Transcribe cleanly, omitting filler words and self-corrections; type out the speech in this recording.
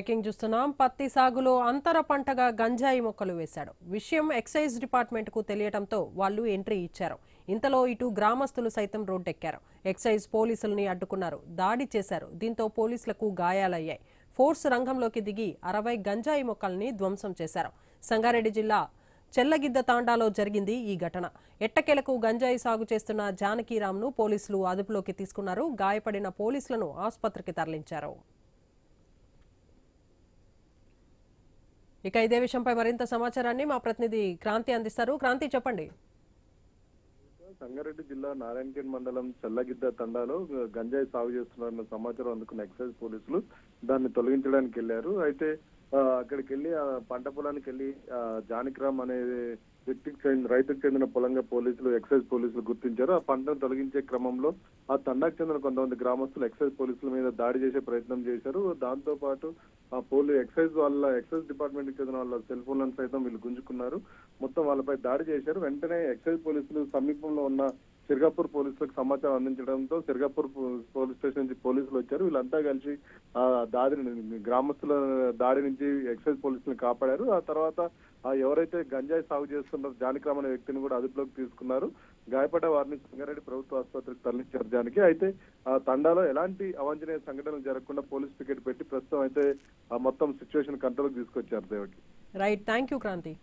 Breaking చూస్తున్నాం. పత్తి సాగులో అంతర పంటగా గంజాయి మొక్కలు వేశాడు. విషయం ఎక్సైజ్ డిపార్ట్మెంట్ కు తెలియటంతో వాళ్ళు ఎంట్రీ ఇచ్చారు. ఇంతలో ఇటు గ్రామస్తులు సైతం రోడ్డెక్కారు. ఎక్సైజ్ పోలీసుల్ని అడ్డుకున్నారు, దాడి చేశారు. దీంతో పోలీసులకు గాయాలయ్యాయి. ఫోర్స్ రంగంలోకి దిగి 60 గంజాయి మొక్కల్ని ధ్వంసం చేశారు. సంగారెడ్డి జిల్లా చెల్లగిద్ద తాండాలో జరిగింది ఈ ఘటన. ఎట్టకేలకు గంజాయి సాగు చేస్తున్న జానకీరామ్ను పోలీసులు అదుపులోకి తీసుకున్నారు. గాయపడిన పోలీసులను ఆసుపత్రికి తరలించారు. ఇక ఇదే విషయంపై మరింత సమాచారాన్ని మా ప్రతినిధి క్రాంతి అందిస్తారు. క్రాంతి, చెప్పండి. సంగారెడ్డి జిల్లా నారాయణఖేడ్ మండలం చెల్లగిద్ద తండాలో గంజాయి సాగు చేస్తున్నారన్న సమాచారం అందుకున్న ఎక్సైజ్ పోలీసులు దాన్ని తొలగించడానికి వెళ్లారు. అయితే అక్కడికి వెళ్లి ఆ పంట పొలానికి వెళ్లి జానకిరామ్ అనే రైతుకు చెందిన పొలంగా ఎక్సైజ్ పోలీసులు గుర్తించారు. ఆ పంటను తొలగించే క్రమంలో ఆ తండాకు చెందిన కొంతమంది గ్రామస్తులు ఎక్సైజ్ పోలీసుల మీద దాడి చేసే ప్రయత్నం చేశారు. దాంతో పాటు ఎక్సైజ్ డిపార్ట్మెంట్ కి చెందిన వాళ్ళ సెల్ ఫోన్లను సైతం వీళ్ళు గుంజుకున్నారు. మొత్తం వాళ్ళపై దాడి చేశారు. వెంటనే ఎక్సైజ్ పోలీసులు సమీపంలో ఉన్న సిర్గాపూర్ పోలీసులకు సమాచారం అందించడంతో సిర్గాపూర్ పోలీస్ స్టేషన్ నుంచి పోలీసులు వచ్చారు. వీళ్ళంతా కలిసి గ్రామస్తుల దాడి నుంచి ఎక్సైజ్ పోలీసులను కాపాడారు. ఆ తర్వాత ఎవరైతే గంజాయి సాగు చేస్తున్నారో జానకిరామ్ అనే వ్యక్తిని కూడా అదుపులోకి తీసుకున్నారు. గాయపడ్డ వారిని సంగారెడ్డి ప్రభుత్వ ఆసుపత్రికి తరలించారు. జానికి అయితే ఆ తండాలో ఎలాంటి అవాంఛనీయ సంఘటనలు జరగకుండా పోలీస్ పికెట్ పెట్టి ప్రస్తుతం అయితే మొత్తం సిచ్యువేషన్ కంట్రోల్కి తీసుకొచ్చారు. Devaki right, thank you Kranti.